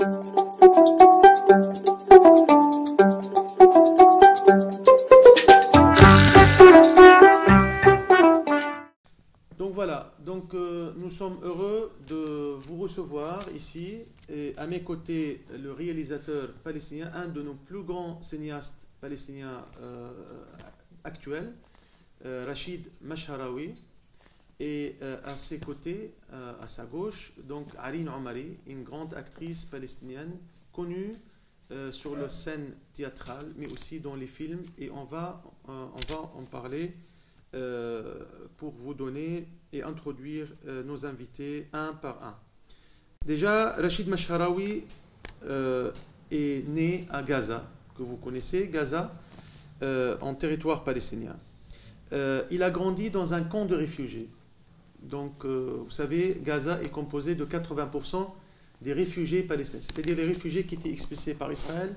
Donc voilà, nous sommes heureux de vous recevoir ici, et à mes côtés le réalisateur palestinien, un de nos plus grands cinéastes palestiniens actuels, Rachid Masharawi, et à ses côtés, à sa gauche, donc Arin Omari, une grande actrice palestinienne connue sur la scène théâtrale, mais aussi dans les films, et on va en parler pour vous donner et introduire nos invités un par un. Déjà, Rachid Masharawi est né à Gaza, que vous connaissez, Gaza, en territoire palestinien. Il a grandi dans un camp de réfugiés. Donc, vous savez, Gaza est composé de 80% des réfugiés palestiniens, c'est-à-dire les réfugiés qui étaient expulsés par Israël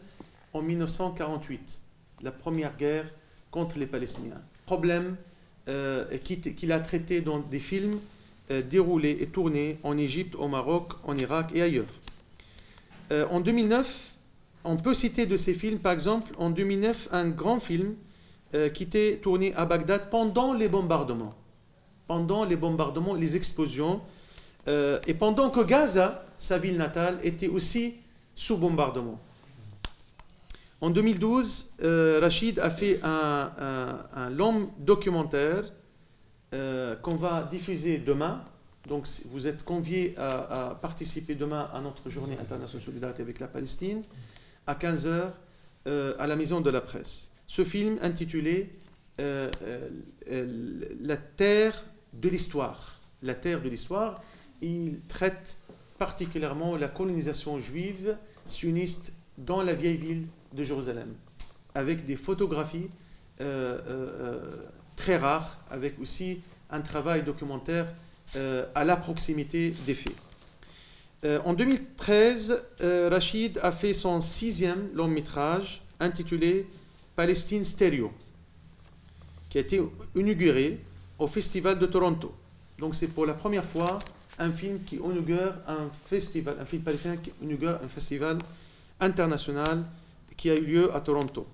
en 1948, la première guerre contre les Palestiniens. Problème qu'il a traité dans des films déroulés et tournés en Égypte, au Maroc, en Irak et ailleurs. En 2009, on peut citer de ces films, par exemple, en 2009, un grand film qui était tourné à Bagdad pendant les bombardements. Pendant les bombardements, les explosions, et pendant que Gaza, sa ville natale, était aussi sous bombardement. En 2012, Rachid a fait un long documentaire qu'on va diffuser demain. Donc vous êtes conviés à participer demain à notre journée internationale de solidarité avec la Palestine, à 15 heures, à la Maison de la Presse. Ce film intitulé La terre de l'histoire. La terre de l'histoire, il traite particulièrement la colonisation juive sioniste dans la vieille ville de Jérusalem, avec des photographies très rares, avec aussi un travail documentaire à la proximité des faits. En 2013, Rachid a fait son 6e long métrage intitulé Palestine Stéréo, qui a été inauguré au Festival de Toronto. Donc c'est pour la première fois un film qui inaugure un festival, un film palestinien qui inaugure un festival international qui a eu lieu à Toronto.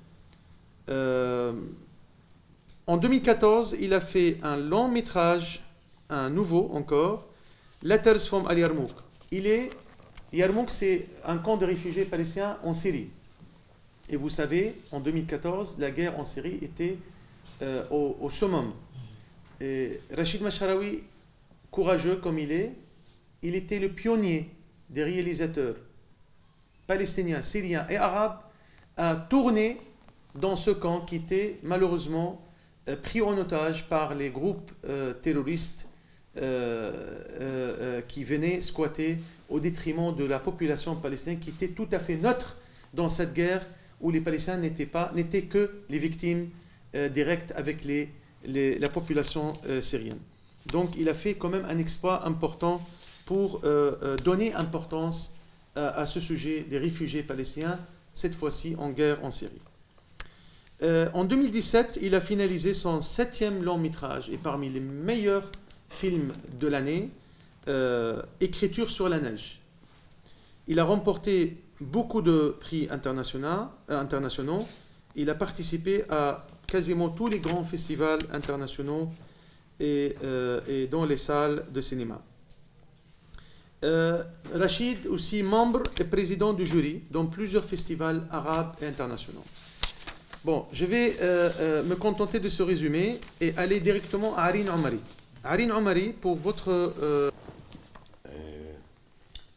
En 2014, il a fait un long métrage, un nouveau encore, Letters from Al Yarmouk. Yarmouk, c'est un camp de réfugiés palestiniens en Syrie. Et vous savez, en 2014, la guerre en Syrie était au summum. Et Rachid Masharawi, courageux comme il était le pionnier des réalisateurs palestiniens, syriens et arabes à tourner dans ce camp qui était malheureusement pris en otage par les groupes terroristes qui venaient squatter au détriment de la population palestinienne qui était tout à fait neutre dans cette guerre où les Palestiniens n'étaient que les victimes directes avec la population syrienne. Donc il a fait quand même un exploit important pour donner importance à ce sujet des réfugiés palestiniens, cette fois-ci en guerre en Syrie. En 2017, il a finalisé son 7e long métrage et parmi les meilleurs films de l'année, Écriture sur la neige. Il a remporté beaucoup de prix internationaux. Il a participé à quasiment tous les grands festivals internationaux et dans les salles de cinéma. Rachid, aussi membre et président du jury dans plusieurs festivals arabes et internationaux. Bon, je vais me contenter de ce résumé et aller directement à Arin Omari. Arin Omari, pour votre...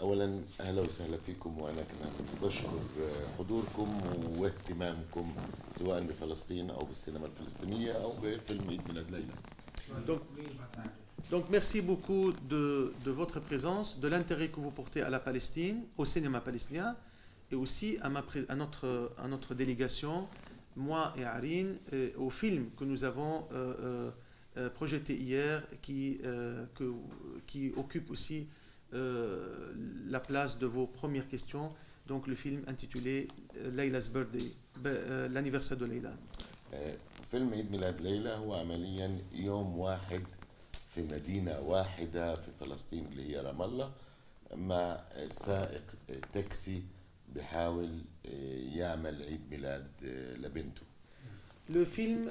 أولا أهلا وسهلا فيكم وأنا كمان بشكر حضوركم واهتمامكم سواء بفلسطين أو بالسينما الفلسطينية أو بفيلم عيد ميلاد ليلى. Donc merci beaucoup de votre présence, de l'intérêt que vous portez à la Palestine, au cinéma palestinien et aussi à notre délégation, moi et Arin, au film que nous avons projeté hier qui occupe aussi la place de vos premières questions, donc le film intitulé Layla's Birthday, l'anniversaire de Layla. فيلم عيد ميلاد ليلى هو عمليا يوم واحد في مدينة واحدة في فلسطين اللي هي رام الله مع سائق تاكسي بحاول يعمل عيد ميلاد لبنته. Le film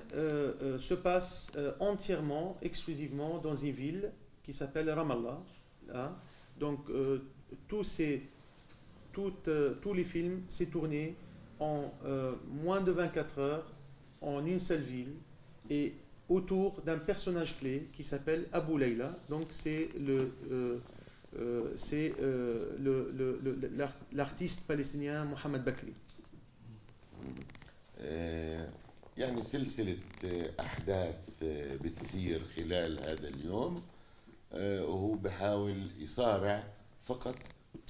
se passe entièrement, exclusivement dans une ville qui s'appelle Ramallah. Hein. Donc tous les films s'est tourné en moins de 24 heures en une seule ville et autour d'un personnage clé qui s'appelle Abu Layla. Donc c'est l'artiste palestinien Mohamed Bakri. يعني سلسلة أحداث بتصير خلال هذا اليوم وهو بحاول يصارع فقط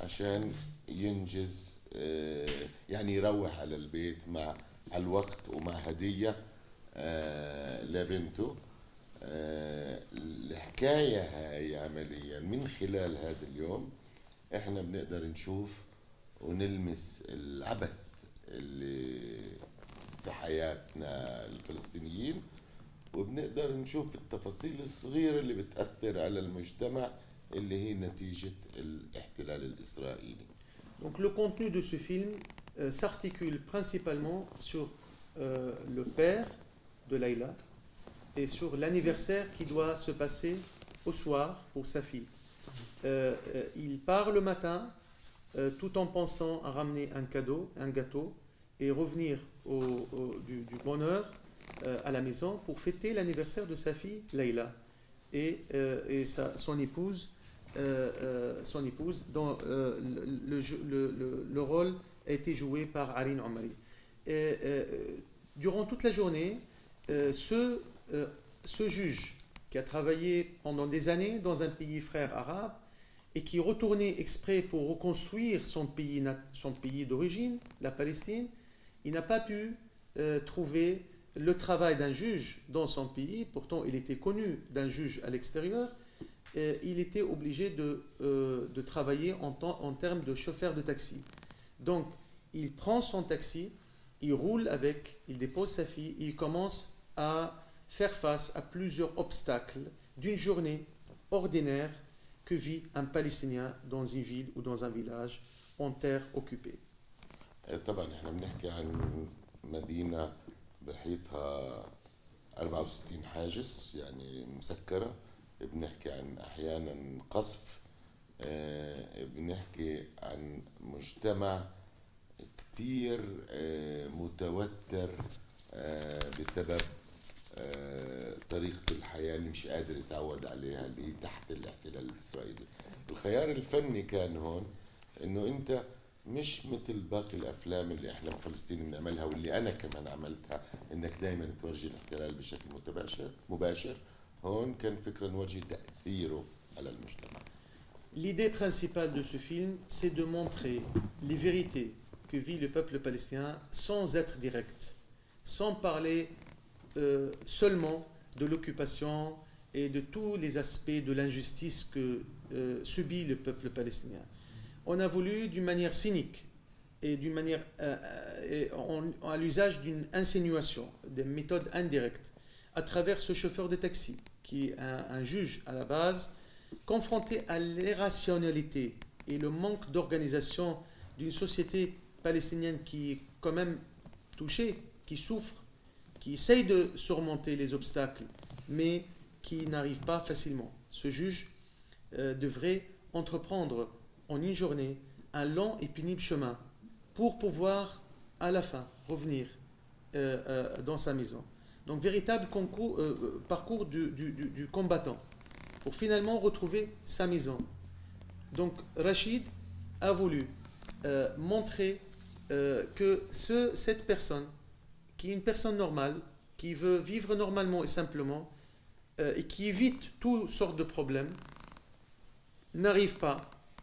عشان ينجز يعني يروح على البيت مع الوقت ومع هدية لبنته. الحكاية هاي عمليا من خلال هذا اليوم احنا بنقدر نشوف ونلمس العبث اللي في حياتنا الفلسطينيين وبنقدر نشوف التفاصيل الصغيرة اللي بتأثر على المجتمع اللي هي نتيجة الاحتلال الإسرائيلي. Donc le contenu de ce film s'articule principalement sur le père de Layla et sur l'anniversaire qui doit se passer au soir pour sa fille. Il part le matin tout en pensant à ramener un cadeau, un gâteau, et revenir du bonheur à la maison pour fêter l'anniversaire de sa fille Layla et son épouse dont le rôle a été joué par Arin Omari. Durant toute la journée, ce juge qui a travaillé pendant des années dans un pays frère arabe et qui retournait exprès pour reconstruire son pays d'origine, la Palestine, il n'a pas pu trouver le travail d'un juge dans son pays. Pourtant, il était connu d'un juge à l'extérieur. Il était obligé de travailler en termes de chauffeur de taxi. Donc, il prend son taxi, il roule avec, il dépose sa fille, et il commence à faire face à plusieurs obstacles d'une journée ordinaire que vit un Palestinien dans une ville ou dans un village en terre occupée. طبعا احنا بنحكي عن مدينة بحيطها 64 حاجز يعني مسكرة. بنحكي عن احيانا قصف. بنحكي عن مجتمع كتير متوتر بسبب طريقة الحياة اللي مش قادر يتعود عليها اللي هي تحت الاحتلال الإسرائيلي. الخيار الفني كان هون انه انت مش مثل باقي الافلام اللي احنا بفلسطين بنعملها واللي انا كمان عملتها انك دائما تورجي الاحتلال بشكل مباشر. هون كان فكرة نورجي تأثيره على المجتمع. L'idée principale de ce film, c'est de montrer les vérités que vit le peuple palestinien sans être direct, sans parler seulement de l'occupation et de tous les aspects de l'injustice que subit le peuple palestinien. On a voulu, d'une manière cynique et d'une manière à l'usage d'une insinuation, des méthodes indirectes, à travers ce chauffeur de taxi, qui est un juge à la base, confronté à l'irrationalité et le manque d'organisation d'une société palestinienne qui est quand même touchée, qui souffre, qui essaye de surmonter les obstacles, mais qui n'arrive pas facilement. Ce juge devrait entreprendre en une journée un long et pénible chemin pour pouvoir à la fin revenir dans sa maison. Donc véritable parcours du combattant pour finalement retrouver sa maison. Donc Rachid a voulu montrer que cette personne, qui est une personne normale, qui veut vivre normalement et simplement, et qui évite toutes sortes de problèmes, n'arrive pas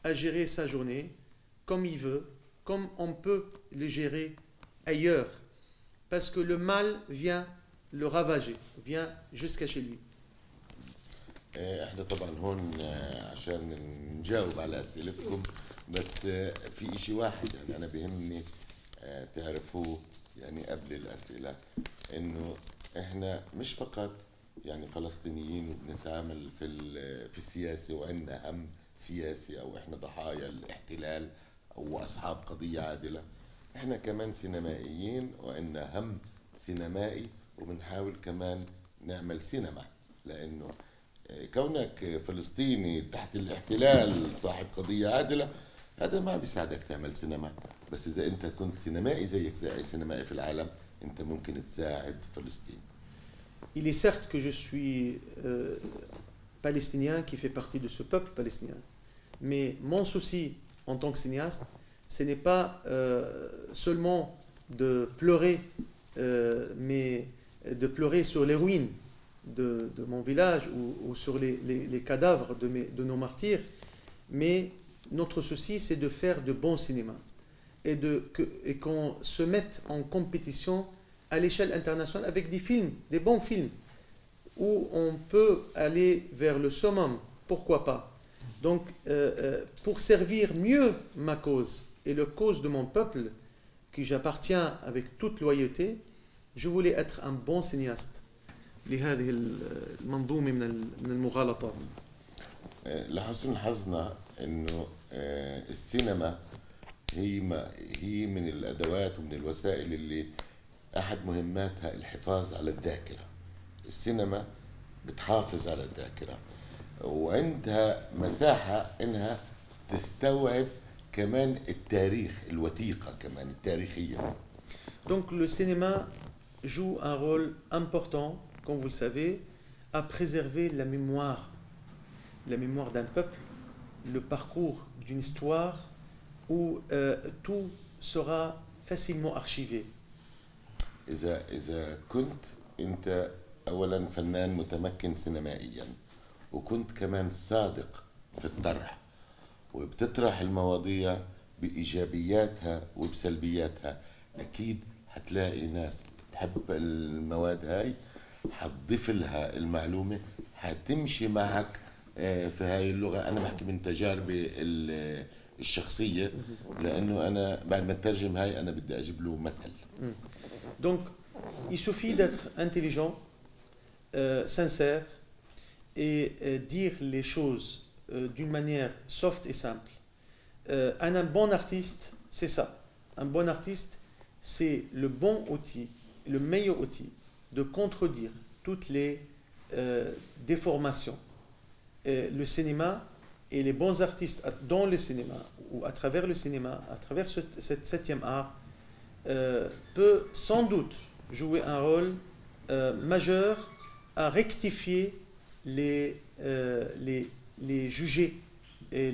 à gérer sa journée comme il veut, comme on peut le gérer ailleurs, parce que le mal vient le ravager, vient jusqu'à chez lui. احنا طبعا هون عشان نجاوب على اسئلتكم بس في اشي واحد يعني انا بيهمني تعرفوه يعني قبل الاسئله انه احنا مش فقط يعني فلسطينيين وبنتعامل في السياسه وعندنا هم سياسي أو إحنا ضحايا الاحتلال أو أصحاب قضية عادلة. إحنا كمان سينمائيين وإن هم سينمائي، وبنحاول كمان نعمل سينما، لأنه كونك فلسطيني تحت الاحتلال صاحب قضية عادلة هذا ما بيساعدك تعمل سينما. بس إذا أنت كنت سينمائي زيك زي أي سينمائي في العالم أنت ممكن تساعد فلسطين. Il est certes que je suis palestinien qui fait partie de ce peuple palestinien, mais mon souci en tant que cinéaste, ce n'est pas seulement de pleurer, mais de pleurer sur les ruines de mon village ou sur les cadavres de nos martyrs, mais notre souci c'est de faire de bons cinémas et qu'on se mette en compétition à l'échelle internationale avec des films, des bons films, où on peut aller vers le summum, pourquoi pas. Donc, pour servir mieux ma cause et la cause de mon peuple, qui j'appartiens avec toute loyauté, je voulais être un bon cinéaste. لهذه المنظومة من المغالطات. لحسن حظنا إنه السينما هي من الأدوات ومن الوسائل اللي أحد مهماتها الحفاظ على الذاكرة. السينما بتحافظ على الذاكرة وعندها مساحة إنها تستوعب كمان التاريخ، الوثيقة كمان التاريخية. Donc le cinéma joue un rôle important, comme vous le savez, à préserver la mémoire d'un peuple, le parcours d'une histoire où tout sera facilement archivé. إذا كنت أنت أولا فنان متمكن سينمائيا وكنت كمان صادق في الطرح وبتطرح المواضيع بإيجابياتها وبسلبياتها، أكيد هتلاقي ناس تحب المواد هاي، هتضيف لها المعلومة، هتمشي معك في هاي اللغة. أنا بحكي من تجاربي الشخصية، لأنه أنا بعد ما أترجم هاي أنا بدي أجيب له مثل. Donc, il suffit d'être intelligent, sincère et dire les choses d'une manière soft et simple. Un bon artiste, c'est ça. Un bon artiste, c'est le bon outil, le meilleur outil de contredire toutes les déformations. Le cinéma et les bons artistes dans le cinéma ou à travers le cinéma, à travers ce septième art, peut sans doute jouer un rôle majeur à rectifier les jugés et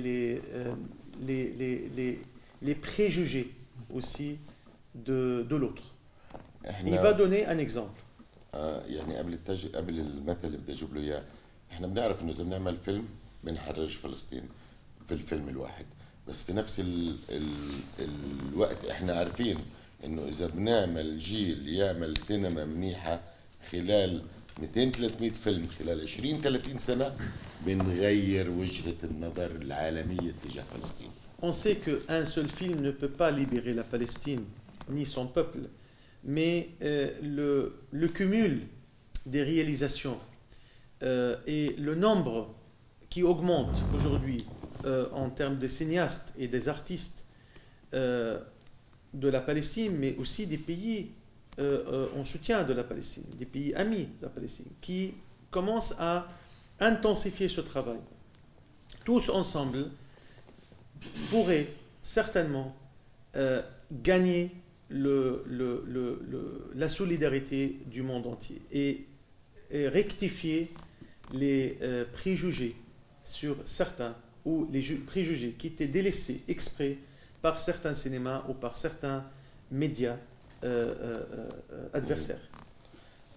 les préjugés aussi de l'autre. Il va donner un exemple. يعني قبل المثل اللي بدي اجيب له اياه، احنا بنعرف انه اذا بنعمل فيلم بنحرج فلسطين في الفيلم الواحد، بس في نفس الوقت احنا عارفين انه اذا بنعمل جيل يعمل سينما منيحه خلال 200-300 فيلم خلال 20-30 سنه بنغير وجهه النظر العالميه تجاه فلسطين. On sait qu'un seul film ne peut pas libérer la Palestine ni son peuple, mais le cumul des réalisations et le nombre qui augmente aujourd'hui en termes de cinéastes et des artistes de la Palestine, mais aussi des pays en soutien de la Palestine, des pays amis de la Palestine, qui commencent à intensifier ce travail. Tous ensemble pourraient certainement gagner la solidarité du monde entier et rectifier les préjugés sur certains ou les préjugés qui étaient délaissés exprès par certains cinémas ou par certains médias adversaires.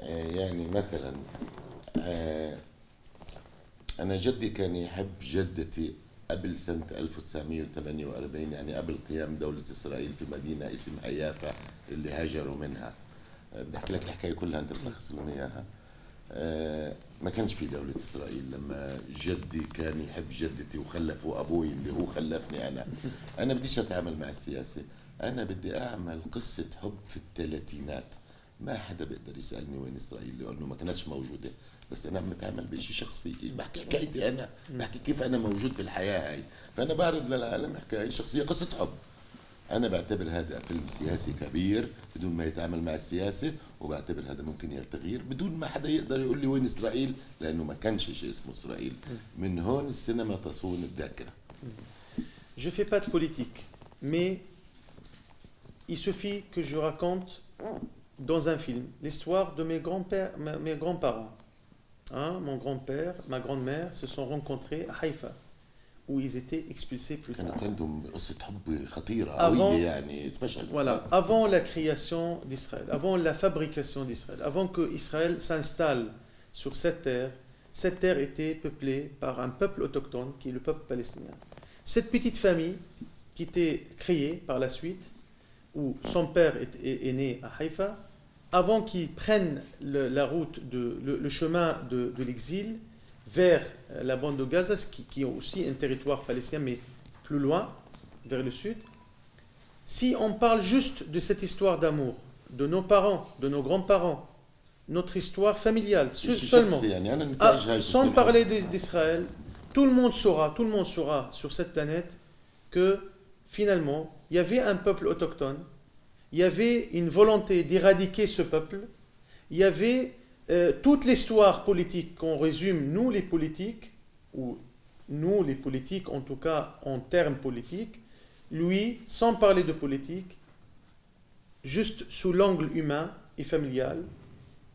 يعني مثلا أنا جدي كان يحب جدتي قبل سنة 1948، يعني قبل قيام دولة إسرائيل في مدينة اسمها يافا اللي هاجروا منها. بدي أحكي لك الحكاية كلها أنت بتلخص لهم إياها. ما كانش في دولة إسرائيل لما جدي كان يحب جدتي وخلفوا أبوي اللي هو خلفني أنا بديش أتعامل مع السياسة، أنا بدي أعمل قصة حب في الثلاثينات ما حدا بيقدر يسالني وين اسرائيل لانه ما كانتش موجوده. بس انا عم بتعامل بشيء شخصي، بحكي حكايتي انا، بحكي كيف انا موجود في الحياه هاي. فانا بعرض للعالم حكايه شخصيه، قصه حب. انا بعتبر هذا فيلم سياسي كبير بدون ما يتعامل مع السياسه، وبعتبر هذا ممكن يغير بدون ما حدا يقدر يقول لي وين اسرائيل، لانه ما كانش شيء اسمه اسرائيل. من هون السينما تصون الذاكره. Je fais pas de politique, mais il suffit que je raconte dans un film l'histoire de mes grands-parents. Hein, mon grand-père, ma grand-mère se sont rencontrés à Haïfa, où ils étaient expulsés plus tard. Voilà, avant la création d'Israël, avant la fabrication d'Israël, avant que Israël s'installe sur cette terre était peuplée par un peuple autochtone qui est le peuple palestinien. Cette petite famille qui était créée par la suite, où son père est né à Haïfa, avant qu'il prenne la route, le chemin de l'exil vers la bande de Gaza, qui est aussi un territoire palestinien, mais plus loin, vers le sud. Si on parle juste de cette histoire d'amour, de nos parents, de nos grands-parents, notre histoire familiale, seulement, sans parler d'Israël, tout le monde saura sur cette planète que finalement, il y avait un peuple autochtone, il y avait une volonté d'éradiquer ce peuple, il y avait toute l'histoire politique qu'on résume, nous les politiques, ou nous les politiques en tout cas en termes politiques, lui, sans parler de politique, juste sous l'angle humain et familial,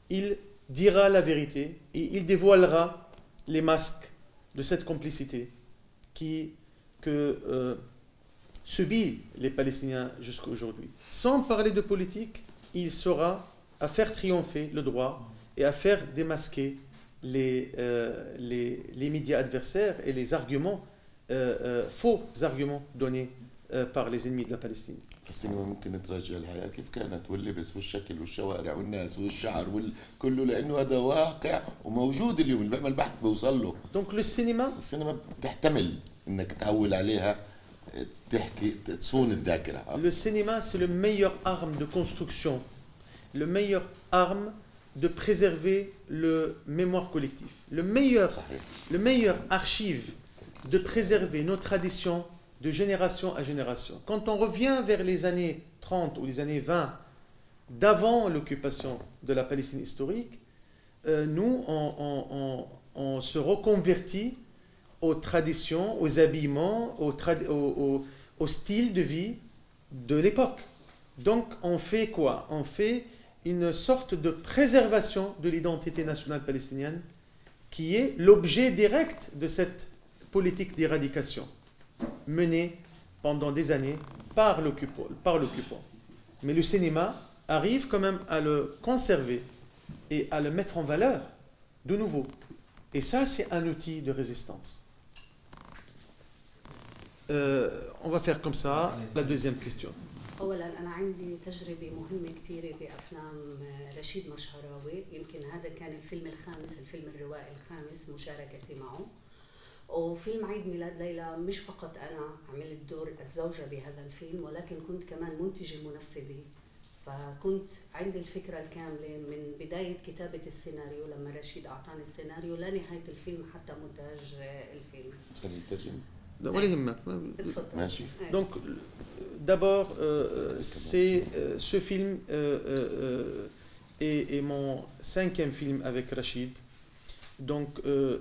il dira la vérité et il dévoilera les masques de cette complicité que subit les Palestiniens jusqu'à aujourd'hui. Sans parler de politique, il saura à faire triompher le droit et à faire démasquer les médias adversaires et les arguments, faux arguments donnés par les ennemis de la Palestine. السينما ممكن تراجع الحياة كيف كانت، واللبس والشكل والشوارع والناس والشعر كله، لأنه هذا واقع وموجود اليوم. اللي بيعمل بحث بيوصل له. Donc السينما بتحتمل إنك تعول عليها، تحكي تصون الذاكرة. Le cinéma c'est le meilleur arme de construction, le meilleur arme de préserver le mémoire collectif, le meilleur archive de préserver nos traditions de génération à génération. Quand on revient vers les années 30 ou les années 20, d'avant l'occupation de la Palestine historique, nous, on se reconvertit aux traditions, aux habillements, au style de vie de l'époque. Donc, on fait quoi? On fait une sorte de préservation de l'identité nationale palestinienne qui est l'objet direct de cette politique d'éradication menée pendant des années par l'occupant. Mais le cinéma arrive quand même à le conserver et à le mettre en valeur de nouveau. Et ça, c'est un outil de résistance. On va faire comme ça la deuxième question. أولاً أنا عندي تجربة مهمة كتيرة بأفلام رشيد مشهراوي. يمكن هذا كان الفيلم الخامس، الفيلم الروائي الخامس مشاركتي معه. وفيلم عيد ميلاد ليلى مش فقط أنا عملت دور الزوجة بهذا الفيلم، ولكن كنت كمان منتجة منفذة. فكنت عندي الفكرة الكاملة من بداية كتابة السيناريو، لما رشيد أعطاني السيناريو لنهاية الفيلم حتى مونتاج الفيلم. Donc, d'abord, ce film est mon 5e film avec Rachid. Donc,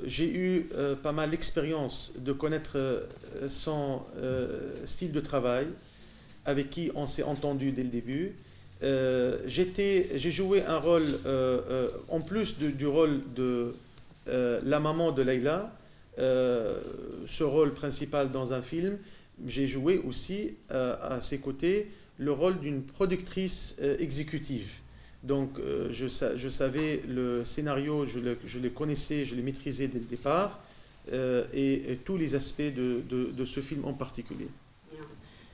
j'ai eu pas mal d'expérience de connaître son style de travail, avec qui on s'est entendu dès le début. J'ai joué un rôle, en plus du rôle de la maman de Leïla, ce rôle principal dans un film. J'ai joué aussi à ses côtés le rôle d'une productrice exécutive. Donc je savais le scénario, je le connaissais, je le maîtrisais dès le départ, et tous les aspects de ce film en particulier.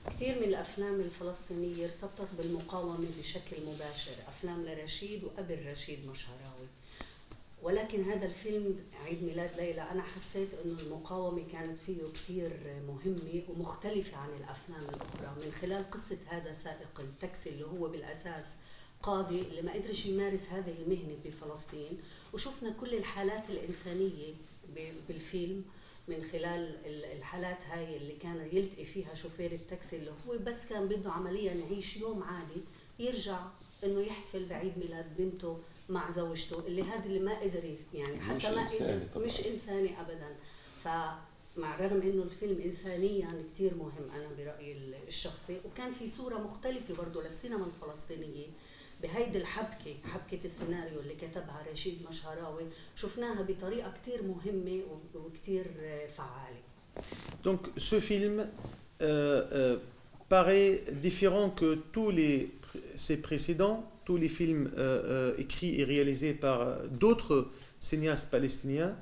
كثير من الأفلام الفلسطينية ارتبطت بالمقاومة بشكل مباشر، أفلام لرشيد وقبل رشيد مشهراوي. ولكن هذا الفيلم عيد ميلاد ليلى أنا حسيت إنه المقاومة كانت فيه كتير مهمة ومختلفة عن الأفلام الأخرى، من خلال قصة هذا سائق التاكسي اللي هو بالأساس قاضي اللي ما قدرش يمارس هذه المهنة بفلسطين، وشفنا كل الحالات الإنسانية بالفيلم من خلال الحالات هاي اللي كان يلتقي فيها شوفير التاكسي اللي هو بس كان بده عمليا يعيش يوم عادي يرجع انه يحتفل بعيد ميلاد بنته مع زوجته اللي هذا اللي ما قدر يعني حتى ما قدر مش انساني ابدا. فمع رغم انه الفيلم انسانيا كثير مهم انا برايي الشخصي، وكان في صوره مختلفه برضه للسينما الفلسطينيه بهيدي الحبكه، حبكه السيناريو اللي كتبها رشيد مشهراوي، شفناها بطريقه كثير مهمه وكثير فعاله. Donc ce film paraît différent que ses précédents, tous les films écrits et réalisés par d'autres cinéastes palestiniens,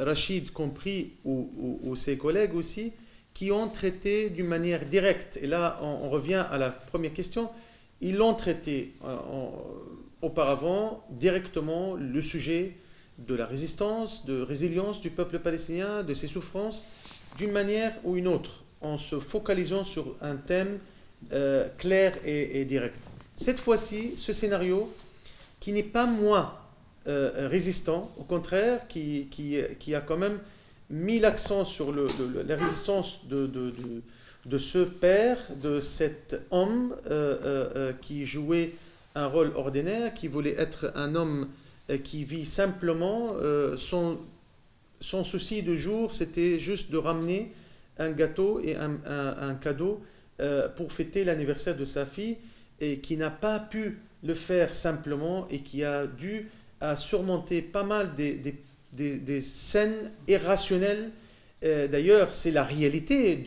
Rachid compris ou ses collègues aussi, qui ont traité d'une manière directe. Et là, on revient à la première question. Ils l'ont traité auparavant directement le sujet de la résistance, de résilience du peuple palestinien, de ses souffrances, d'une manière ou une autre, en se focalisant sur un thème clair et direct. Cette fois-ci, ce scénario, qui n'est pas moins résistant, au contraire, qui a quand même mis l'accent sur la résistance de ce père, de cet homme qui jouait un rôle ordinaire, qui voulait être un homme qui vit simplement. Son souci de jour, c'était juste de ramener un gâteau et un cadeau pour fêter l'anniversaire de sa fille, et qui n'a pas pu le faire simplement et qui a dû surmonter pas mal des scènes irrationnelles. D'ailleurs, c'est la réalité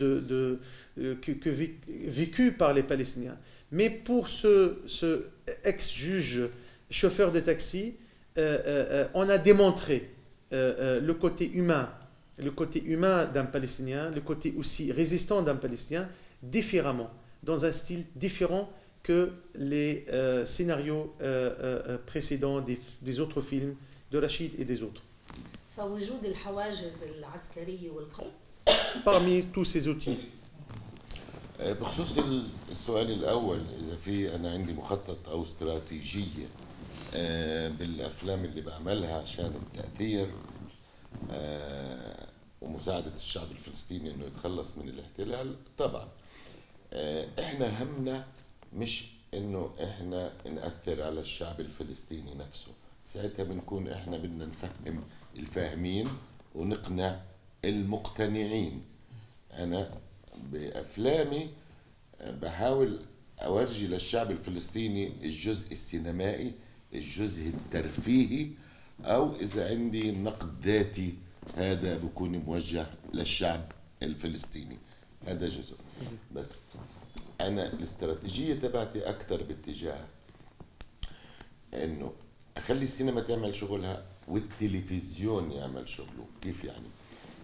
vécue par les Palestiniens. Mais pour ce ex-juge chauffeur de taxi, on a démontré le côté humain d'un Palestinien, le côté aussi résistant d'un Palestinien, différemment, dans un style différent que les scénarios précédents des autres films de Rachid et des autres. فوجود الحواجز العسكرية parmi tous ces outils. بخصوص السؤال الأول، إذا في أنا عندي مخطط أو استراتيجية بالأفلام اللي بعملها عشان التأثير ومساعدة الشعب الفلسطيني إنه يتخلص من الاحتلال، طبعا إحنا همنا مش إنه إحنا نأثر على الشعب الفلسطيني نفسه، ساعتها بنكون إحنا بدنا نفهم الفاهمين ونقنع المقتنعين. أنا بأفلامي بحاول أورجي للشعب الفلسطيني الجزء السينمائي، الجزء الترفيهي، أو إذا عندي نقد ذاتي هذا بكون موجه للشعب الفلسطيني، هذا جزء. بس أنا الاستراتيجية تبعتي أكثر باتجاه إنه أخلي السينما تعمل شغلها والتلفزيون يعمل شغله. كيف يعني؟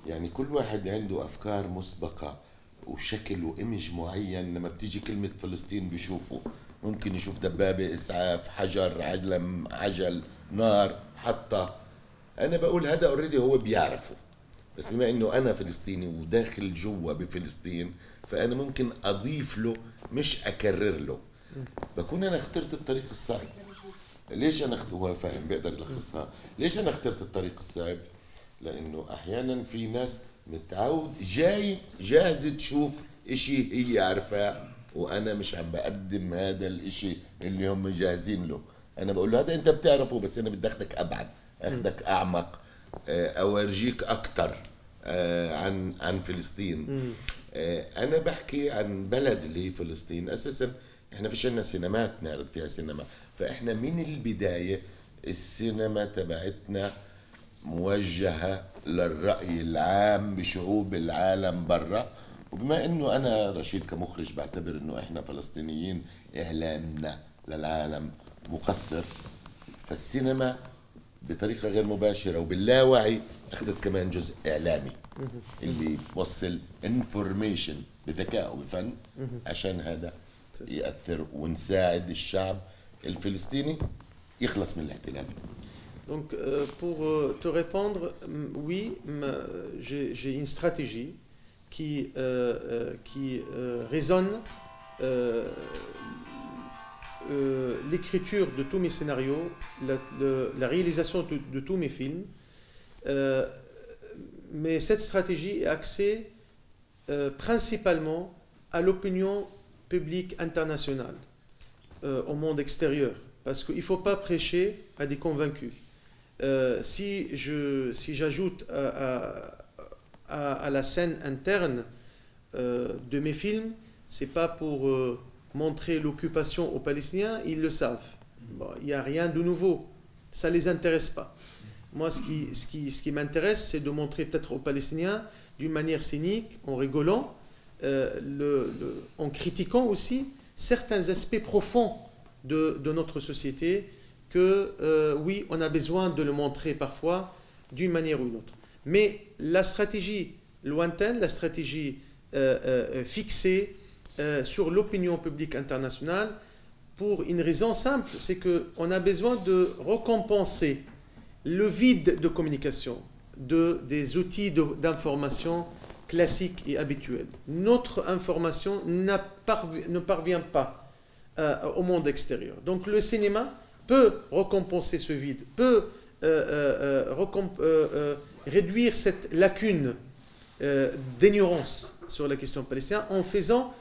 يعني كل واحد عنده أفكار مسبقة وشكل وإيمج معين، لما بتيجي كلمة فلسطين بيشوفوا، ممكن يشوف دبابة، إسعاف، حجر، علم، عجل، نار، حطة. أنا بقول هذا أوريدي هو بيعرفه، بس بما إنه أنا فلسطيني وداخل جوا بفلسطين، فأنا ممكن أضيف له مش أكرر له. بكون أنا اخترت الطريق الصعب. ليش أنا هو فاهم بيقدر يلخصها. ليش أنا اخترت الطريق الصعب؟ لأنه أحيانا في ناس متعود جاي جاهزة تشوف إشي هي عارفاه، وأنا مش عم بقدم هذا الإشي اللي هم جاهزين له. أنا بقول له هذا أنت بتعرفه، بس أنا بدي أخدك أبعد، أخدك أعمق، أورجيك أكتر عن فلسطين. أنا بحكي عن بلد اللي هي فلسطين. أساسا إحنا فيش لنا سينمات نعرض فيها سينما، فإحنا من البداية السينما تبعتنا موجهة للرأي العام بشعوب العالم برا. وبما انه انا رشيد كمخرج بعتبر انه احنا فلسطينيين اعلامنا للعالم مقصر، فالسينما بطريقة غير مباشرة وباللاوعي اخذت كمان جزء اعلامي اللي بوصل انفورميشن بذكاء وبفن عشان هذا يأثر ونساعد الشعب الفلسطيني يخلص من الاحتلال. Donc, pour te répondre, oui, j'ai une stratégie qui résonne l'écriture de tous mes scénarios, la réalisation de tous mes films. Mais cette stratégie est axée principalement à l'opinion publique internationale, au monde extérieur. Parce qu'il ne faut pas prêcher à des convaincus. Si j'ajoute à la scène interne de mes films, ce n'est pas pour montrer l'occupation aux Palestiniens, ils le savent. Bon, il n'y a rien de nouveau, ça ne les intéresse pas. Moi, ce qui m'intéresse, c'est de montrer peut-être aux Palestiniens, d'une manière cynique, en rigolant, en critiquant aussi certains aspects profonds de notre société, que oui, on a besoin de le montrer parfois d'une manière ou d'une autre. Mais la stratégie lointaine, la stratégie fixée sur l'opinion publique internationale, pour une raison simple, c'est qu'on a besoin de récompenser le vide de communication des outils d'information classiques et habituels. Notre information ne parvient pas au monde extérieur. Donc le cinéma peut récompenser ce vide, peut réduire cette lacune d'ignorance sur la question palestinienne en faisant,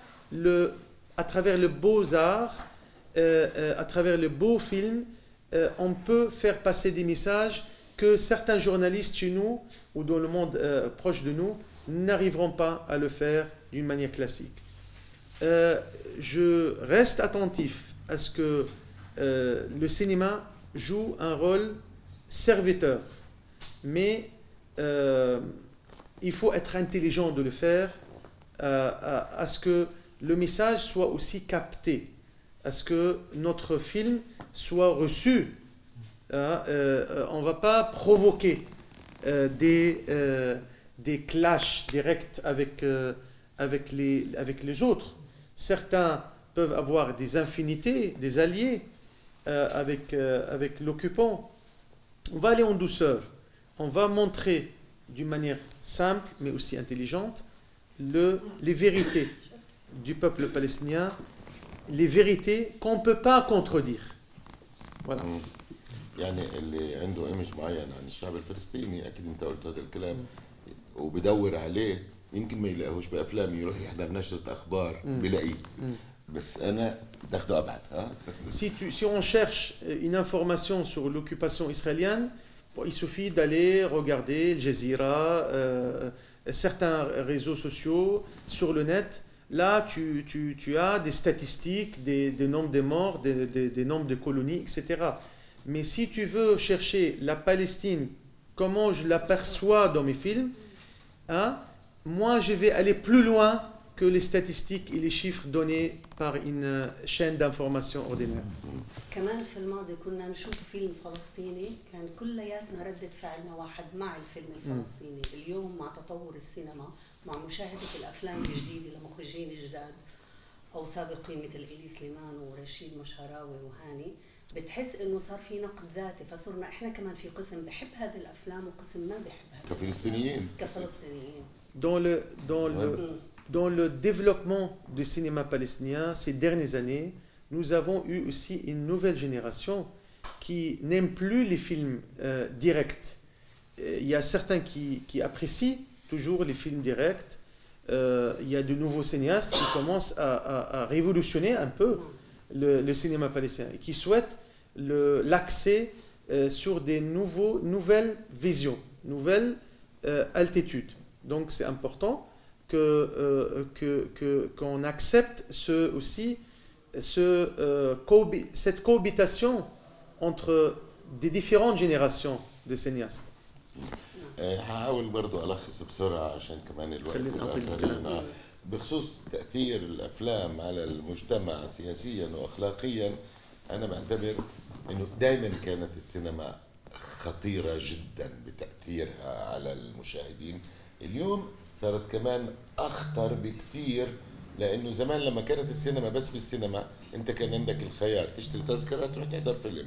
à travers le beaux-arts, à travers le beau film, on peut faire passer des messages que certains journalistes chez nous ou dans le monde proche de nous n'arriveront pas à le faire d'une manière classique. Je reste attentif à ce que le cinéma joue un rôle serviteur, mais il faut être intelligent de le faire, à ce que le message soit aussi capté, à ce que notre film soit reçu. On ne va pas provoquer des clashs directs avec les autres. Certains peuvent avoir des infinités, des alliés avec l'occupant. On va aller en douceur. On va montrer d'une manière simple, mais aussi intelligente, les vérités du peuple palestinien, les vérités qu'on ne peut pas contredire. Voilà. يعني اللي عنده ايمج معين عن الشعب الفلسطيني اكيد انت قلت هذا الكلام وبدور عليه يمكن ما يلاقيهوش بافلام يروح يحضر نشره اخبار بلاقيه بس انا تاخده ابعد ها Si on cherche une information sur l'occupation israélienne, il suffit d'aller regarder Al Jazeera, certains réseaux sociaux sur le net. Là, tu as des statistiques, des nombres de morts, des nombres de colonies, etc. Mais si tu veux chercher la Palestine, comment je l'aperçois dans mes films, hein, moi je vais aller plus loin que les statistiques et les chiffres donnés par une chaîne d'information ordinaire. كمان في الماضي كنا نشوف فيلم فلسطيني كان كلياتنا ردة فعلنا واحد مع الفيلم الفلسطيني. اليوم مع تطور السينما، مع مشاهدة الأفلام الجديدة لمخرجين جداد أو سابقين مثل إلي سليمان ورشيد مشهراوي وهاني، بتحس إنه صار في نقد ذاتي، فصرنا إحنا كمان في قسم بحب هذه الأفلام وقسم ما بحبها. كفلسطينيين. كفلسطينيين. Dans le développement du cinéma palestinien ces dernières années, nous avons eu aussi une nouvelle génération qui n'aime plus les films directs. Il y a certains qui apprécient toujours les films directs. Il y a de nouveaux cinéastes qui commencent à révolutionner un peu le cinéma palestinien et qui souhaitent l'accès sur des nouvelles visions, nouvelles altitudes. Donc c'est important qu'on accepte cette cohabitation entre des différentes générations de cinéastes. هحاول برضو ألخص بسرعة عشان كمان الوقت والآخرين بخصوص تأثير الأفلام على المجتمع سياسيا وأخلاقيا. أنا بعتبر إنه دائما كانت السينما خطيرة جدا بتأثيرها على المشاهدين. اليوم صارت كمان أخطر بكتير، لأنه زمان لما كانت السينما بس في السينما أنت كان عندك الخيار تشتري تذكرة تروح تحضر فيلم.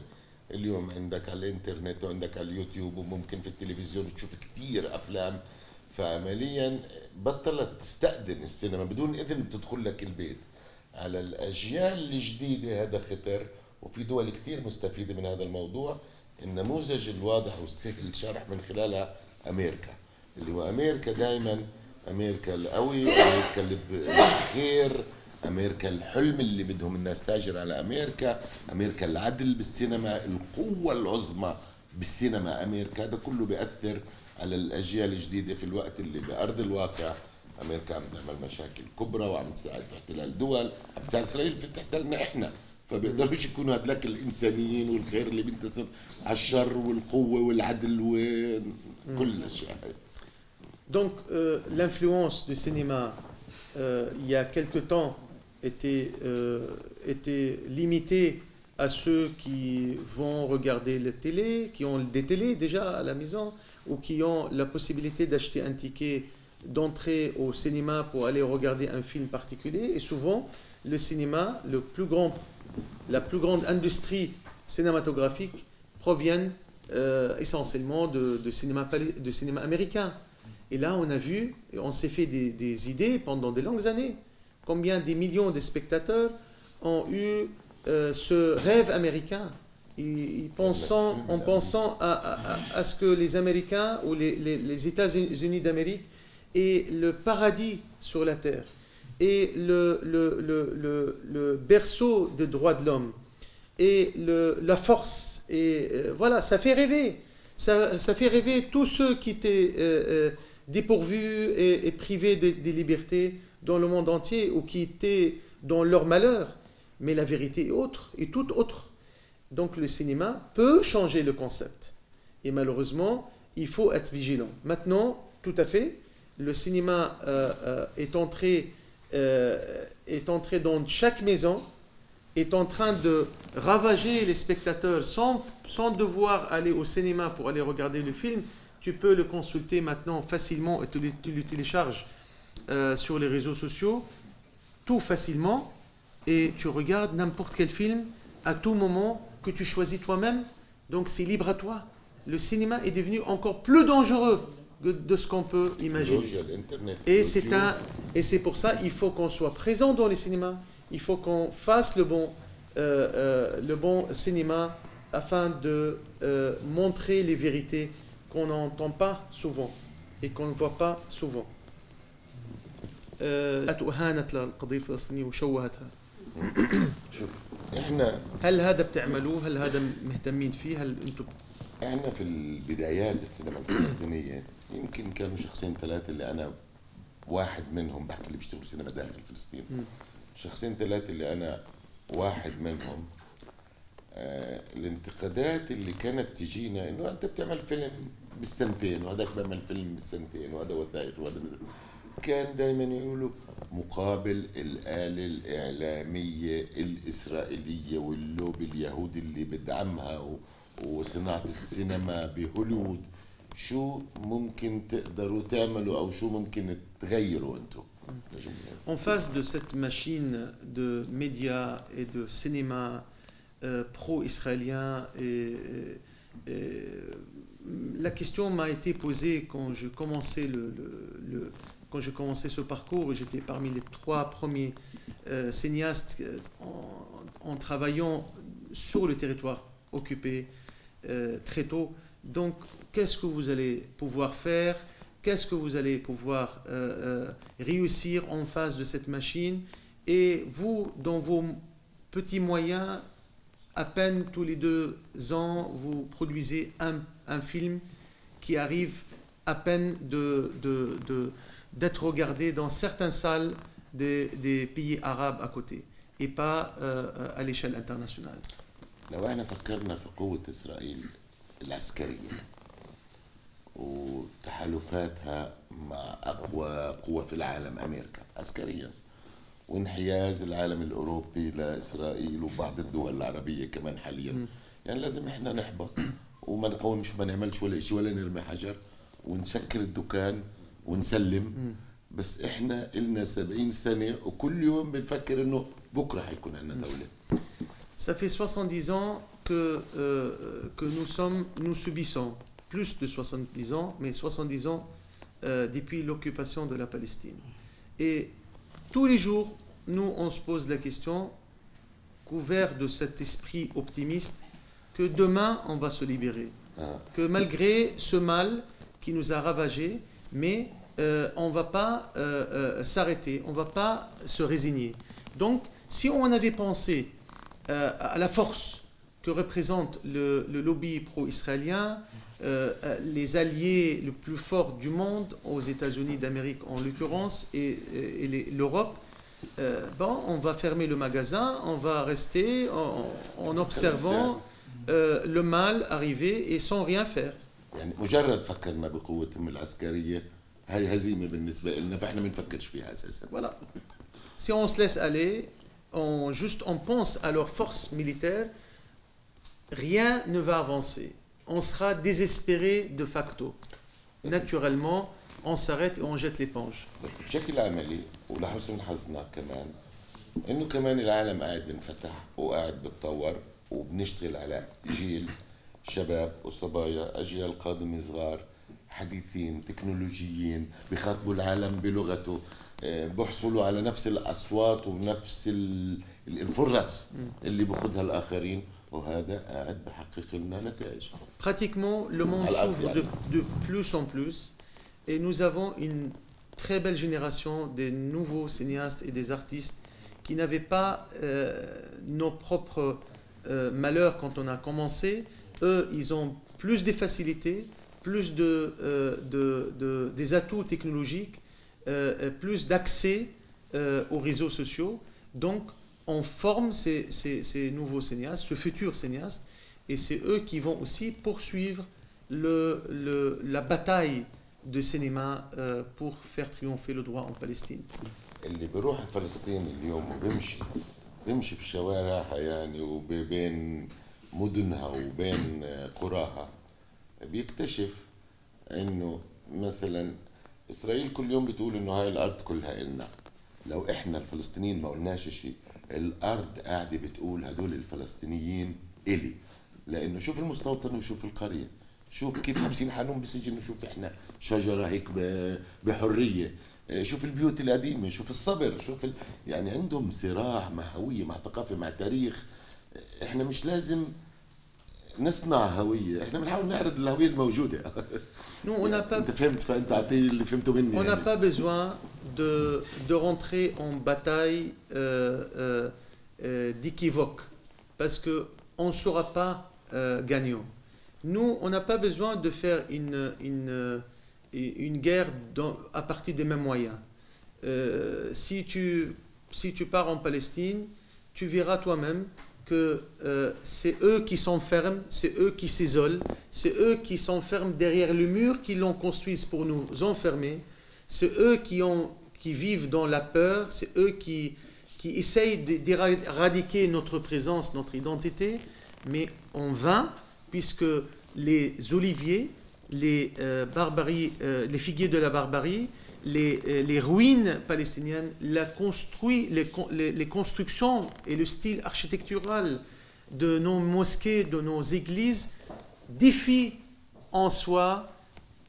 اليوم عندك على الانترنت وعندك على اليوتيوب وممكن في التلفزيون تشوف كتير أفلام، فعمليا بطلت تستأذن السينما بدون إذن بتدخل لك البيت. على الأجيال الجديدة هذا خطر، وفي دول كثير مستفيدة من هذا الموضوع. النموذج الواضح والسهل الشرح من خلالها أمريكا، اللي هو أمريكا دائما أمريكا القوي، أمريكا الخير، أمريكا الحلم اللي بدهم الناس تاجر على أمريكا، أمريكا العدل بالسينما، القوة العظمى بالسينما أمريكا. هذا كله بيأثر على الأجيال الجديدة في الوقت اللي بأرض الواقع أمريكا عم تعمل مشاكل كبرى وعم تساعد في احتلال دول، عم تساعد إسرائيل في تحتلنا إحنا. فبيقدروش يكونوا هدلاك الإنسانيين والخير اللي بينتصر على الشر والقوة والعدل وكل الأشياء هاي. Donc, l'influence du cinéma, il y a quelque temps, était limitée à ceux qui vont regarder la télé, qui ont des télés déjà à la maison, ou qui ont la possibilité d'acheter un ticket d'entrée au cinéma pour aller regarder un film particulier. Et souvent, le cinéma, la plus grande industrie cinématographique provient essentiellement de cinéma américain. Et là, on a vu, on s'est fait des idées pendant de longues années. Combien des millions de spectateurs ont eu ce rêve américain, en pensant à ce que les Américains ou les États-Unis d'Amérique aient le paradis sur la terre et le berceau des droits de l'homme et la force. Et voilà, ça fait rêver. Ça fait rêver tous ceux qui étaient dépourvus et privés des libertés dans le monde entier ou qui étaient dans leur malheur. Mais la vérité est autre, et toute autre. Donc le cinéma peut changer le concept. Et malheureusement, il faut être vigilant. Maintenant, tout à fait, le cinéma est entré dans chaque maison, est en train de ravager les spectateurs sans devoir aller au cinéma pour aller regarder le film. Tu peux le consulter maintenant facilement et tu le télécharges sur les réseaux sociaux, tout facilement, et tu regardes n'importe quel film à tout moment que tu choisis toi-même. Donc c'est libre à toi. Le cinéma est devenu encore plus dangereux de ce qu'on peut imaginer. Et c'est pour ça qu'il faut qu'on soit présent dans les cinémas. Il faut qu'on fasse le bon cinéma afin de montrer les vérités qu'on n'entend pas souvent et qu'on ne voit pas souvent. أهانت للقضية الفلسطينية وشوهتها. شوف احنا هل هذا بتعملوه؟ هل هذا مهتمين فيه؟ هل انتم؟ احنا في البدايات السينما الفلسطينية يمكن كانوا شخصين ثلاثة اللي أنا واحد منهم، بحكي اللي بيشتغلوا سينما داخل فلسطين. شخصين ثلاثة اللي أنا واحد منهم. الانتقادات اللي كانت تجينا إنه أنت بتعمل فيلم بالسنتين وهذاك بيعمل فيلم بالسنتين وهذا وثائقي وهذا كان دائما يقولوا مقابل الآلة الإعلامية الإسرائيلية واللوبي اليهودي اللي بدعمها وصناعة السينما بهوليوود، شو ممكن تقدروا تعملوا أو شو ممكن تغيروا أنتم؟ En face de cette machine de médias et de cinéma pro-israélien, la question m'a été posée quand je commençais quand je commençais ce parcours. J'étais parmi les 3 premiers cinéastes en travaillant sur le territoire occupé très tôt. Donc, qu'est-ce que vous allez pouvoir faire? Qu'est-ce que vous allez pouvoir réussir en face de cette machine? Et vous, dans vos petits moyens, à peine tous les 2 ans, vous produisez un film qui arrive à peine d'être regardé dans certaines salles des pays arabes à côté, et pas à l'échelle internationale. لو احنا فكرنا في قوة إسرائيل العسكرية وتحالفاتها مع أقوى قوة في العالم أمريكا عسكريا، وانحياز العالم الأوروبي لإسرائيل وبعض الدول العربية كمان حاليا، يعني لازم احنا نحبط وما نقاومش وما نعملش ولا شيء ولا نرمي حجر ونسكر الدكان ونسلم. بس احنا إلنا 70 سنة وكل يوم بنفكر إنه بكرة حيكون عندنا دولة. Ça fait 70 ans que nous subissons, plus de 70 ans, mais 70 ans depuis l'occupation de la Palestine. Et tous les jours, nous, on se pose la question, couvert de cet esprit optimiste, que demain, on va se libérer. Que malgré ce mal qui nous a ravagés, mais on ne va pas s'arrêter, on ne va pas se résigner. Donc, si on avait pensé à la force que représente le lobby pro-israélien, les alliés les plus forts du monde, aux États-Unis d'Amérique en l'occurrence, et l'Europe, on va fermer le magasin, on va rester en observant le mal arriver et sans rien faire. يعني مجرد فكرنا بقوتهم العسكرية هاي هزيمة بالنسبة لنا فإحنا ما بنفكرش فيها أساسا. Voilà. Si on se laisse aller, on pense à leur force militaire, rien ne va avancer. On sera désespéré de facto. Naturellement, on s'arrête et on jette l'éponge. بس بشكل عملي ولحسن حظنا كمان إنه كمان العالم قاعد بنفتح وقاعد بتطور وبنشتغل على جيل شباب وصبايا أجيال قادمة صغار حديثين تكنولوجيين بيخاطبوا العالم بلغته بيحصلوا على نفس الأصوات ونفس الفرص اللي بياخذها الآخرين وهذا قاعد بحقق لنا نتائج. Pratiquement, le monde s'ouvre de plus en plus et nous avons une très belle génération des nouveaux cinéastes et des artistes qui n'avaient pas nos propres malheurs quand on a commencé. Eux, ils ont plus de facilités, plus des atouts technologiques, plus d'accès aux réseaux sociaux. Donc, on forme ces nouveaux cinéastes, ce futur cinéaste, et c'est eux qui vont aussi poursuivre la bataille de cinéma pour faire triompher le droit en Palestine. اللي بيروح فلسطين اليوم بيمشي في شوارعها يعني وبين مدنها وبين قراها بيكتشف انه مثلا اسرائيل كل يوم بتقول انه هاي الارض كلها إلنا. لو احنا الفلسطينيين ما قلناش شيء الارض قاعده بتقول هدول الفلسطينيين الي لانه شوف المستوطن وشوف القريه شوف كيف حابسين حالهم بسجن وشوف احنا شجره هيك بحريه شوف البيوت القديمه شوف الصبر شوف يعني عندهم صراع مع هويه مع ثقافه مع تاريخ. احنا مش لازم نصنع هويه احنا بنحاول نعرض الهويه الموجوده. انت فهمت فانت اعطي اللي فهمته مني. On n'a pas besoin de rentrer en bataille d'équivoque parce que on ne sera pas gagnant. Nous, on n'a pas besoin de faire une guerre à partir des mêmes moyens. Si tu pars en Palestine, tu verras toi-même que c'est eux qui s'enferment, c'est eux qui s'isolent, c'est eux qui s'enferment derrière le mur, qui l'ont construit pour nous enfermer, c'est eux qui vivent dans la peur, c'est eux qui essayent d'éradiquer notre présence, notre identité, mais en vain, puisque les oliviers, les figuiers de la barbarie, les ruines palestiniennes, les constructions et le style architectural de nos mosquées, de nos églises défient en soi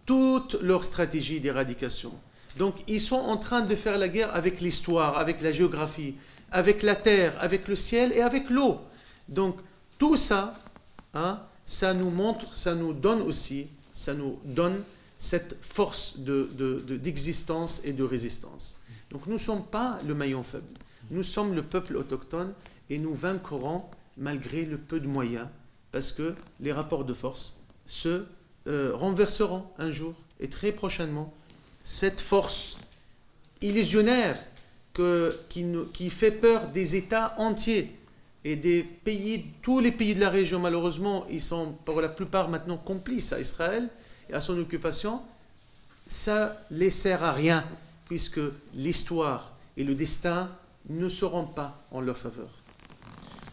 toute leur stratégie d'éradication. Donc ils sont en train de faire la guerre avec l'histoire, avec la géographie, avec la terre, avec le ciel et avec l'eau. Donc tout ça, ça nous montre, ça nous donne aussi, ça nous donne cette force d'existence et de résistance. Donc nous ne sommes pas le maillon faible, nous sommes le peuple autochtone et nous vaincrons malgré le peu de moyens parce que les rapports de force se renverseront un jour et très prochainement. Cette force illusionnaire qui fait peur des États entiers et des pays, tous les pays de la région malheureusement, ils sont pour la plupart maintenant complices à Israël et à son occupation, ça ne les sert à rien, puisque l'histoire et le destin ne seront pas en leur faveur.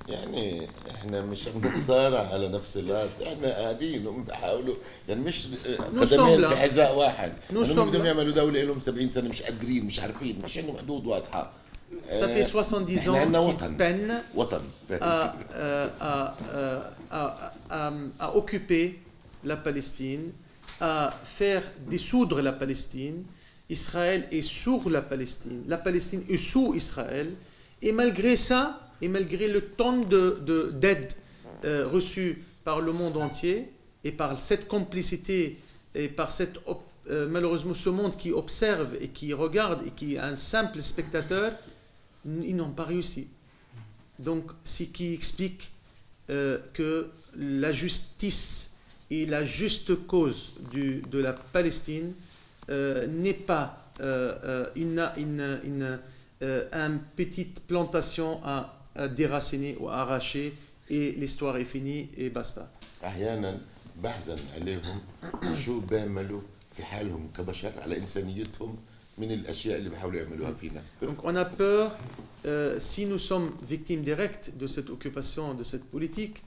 يعني احنا مش بنتصارع على نفس الارض احنا قاعدين وبنحاولوا يعني مش قدمين في حذاء واحد هم بدهم يعملوا دوله لهم 70 سنه مش قادرين مش عارفين مش عندهم حدود واضحه. Ça fait 70 ans qu'ils peinent à occuper la Palestine, à faire dissoudre la Palestine. Israël est sur la Palestine est sous Israël, Et malgré ça, et malgré le temps d'aide reçue par le monde entier, et par cette complicité, et par cette, malheureusement ce monde qui observe et qui regarde et qui est un simple spectateur, ils n'ont pas réussi. Donc, ce qui explique que la justice et la juste cause de la Palestine n'est pas une petite plantation à déraciner ou à arracher et l'histoire est finie et basta. أحيانا بحزن عليهم شو بيعملوا في حالهم كبشر على إنسانيتهم من الأشياء اللي بيحاولوا يعملوها فينا. Donc on a peur, si nous sommes victimes directes de cette occupation, de cette politique,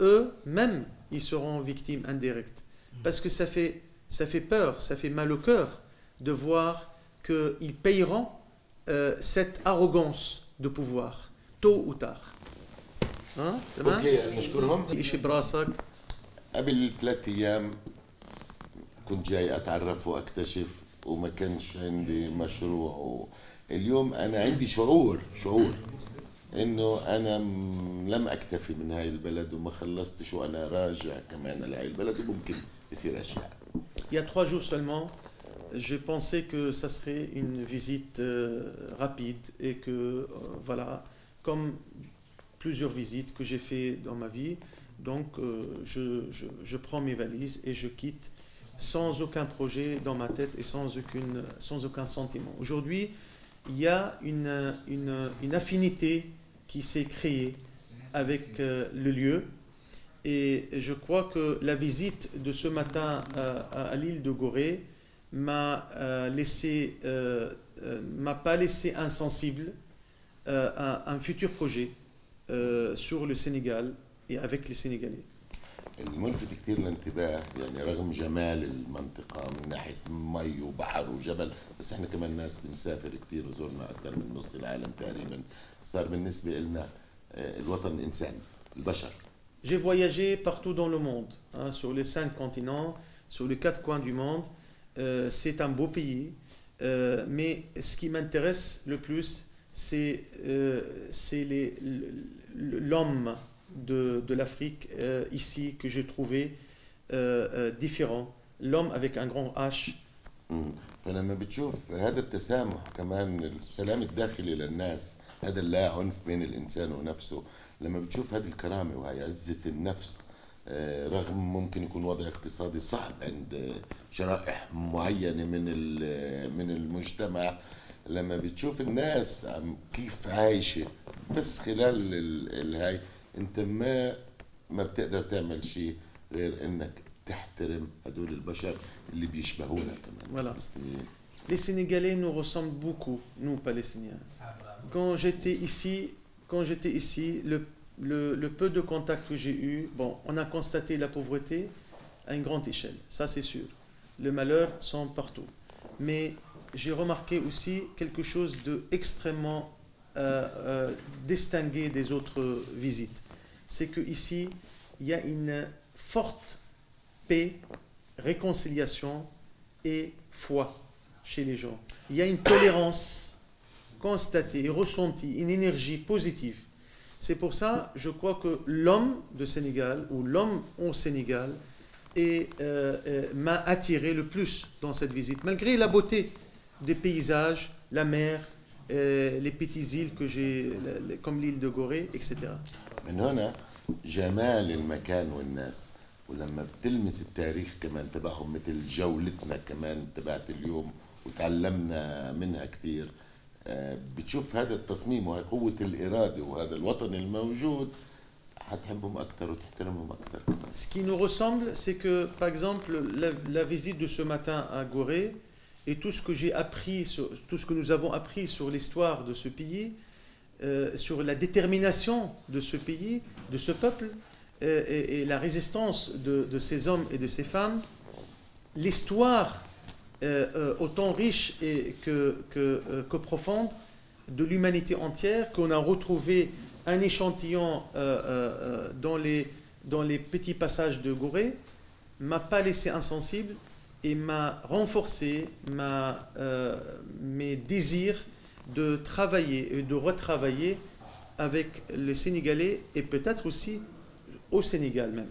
eux-mêmes, ils seront victimes indirectes. Parce que ça fait peur, ça fait mal au cœur de voir qu'ils payeront cette arrogance de pouvoir, tôt ou tard. Hein? أوكي نشكرهم. إشي براسك. قبل 3 أيام كنت جاي أتعرف وأكتشف وما كانش عندي مشروع. اليوم أنا عندي شعور إنه أنا لم أكتفي من هاي البلد وما خلصتش وأنا راجع كمان لهاي البلد وممكن يصير أشياء. Il y a 3 jours seulement, je pensais que ça serait une visite rapide et que voilà, comme plusieurs visites que j'ai fait dans ma vie, donc je prends mes valises et je quitte sans aucun projet dans ma tête et sans aucun sentiment. Aujourd'hui, il y a une affinité qui s'est créée avec le lieu et je crois que la visite de ce matin à l'île de Gorée m'a pas laissé insensible à un futur projet sur le Sénégal et avec les Sénégalais. الملفت كتير الانتباه يعني رغم جمال المنطقة من ناحية مي وبحر وجبل بس احنا كمان ناس بنسافر كتير وزورنا أكثر من نص العالم تقريبا صار بالنسبة لنا الوطن إنساني البشر. J'ai voyagé partout dans le monde, hein, sur les 5 continents, sur les 4 coins du monde. C'est un beau pays, mais ce qui m'intéresse le plus, c'est l'homme de l'Afrique ici que j'ai trouvé différent. L'homme avec un grand H. فلما بتشوف هذا التسامح كمان السلام الداخلي للناس هذا اللا عنف بين الإنسان ونفسه لما بتشوف هذه الكرامة وهي عزة النفس رغم ممكن يكون وضع اقتصادي صعب عند شرائح معينة من المجتمع لما بتشوف الناس كيف عايشة بس خلال الهاي انت ما بتقدر تعمل شيء غير انك تحترم هدول البشر اللي بيشبهونا كمان. Voilà. Les Sénégalais nous ressemblent beaucoup, nous Palestiniens. Quand j'étais ici, le peu de contacts que j'ai eu, bon, on a constaté la pauvreté à une grande échelle, ça c'est sûr. Les malheurs sont partout. Mais j'ai remarqué aussi quelque chose d'extrêmement distingué des autres visites. C'est qu'ici, il y a une forte paix, réconciliation et foi chez les gens. Il y a une tolérance constatée et ressentie, une énergie positive. C'est pour ça, je crois que l'homme de Sénégal, ou l'homme au Sénégal, m'a attiré le plus dans cette visite, malgré la beauté des paysages, la mer, les petites îles que j'ai, comme l'île de Gorée, etc. من هنا جمال المكان والناس ولما بتلمس التاريخ كمان تبعهم مثل جولتنا كمان تبعت اليوم وتعلمنا منها كتير بتشوف هذا التصميم وهي قوة الإرادة وهذا الوطن الموجود هتحبهم أكتر وتحترمهم أكتر. Ce qui nous ressemble, c'est que, par exemple, la visite de ce matin à Gorée et tout ce que j'ai appris, tout ce que nous avons appris sur l'histoire de ce pays, sur la détermination de ce pays, de ce peuple, et la résistance de ces hommes et de ces femmes, l'histoire autant riche que profonde de l'humanité entière, qu'on a retrouvé un échantillon dans les petits passages de Gorée, m'a pas laissé insensible et m'a renforcé mes désirs de travailler et de retravailler avec les Sénégalais et peut-être aussi au Sénégal même.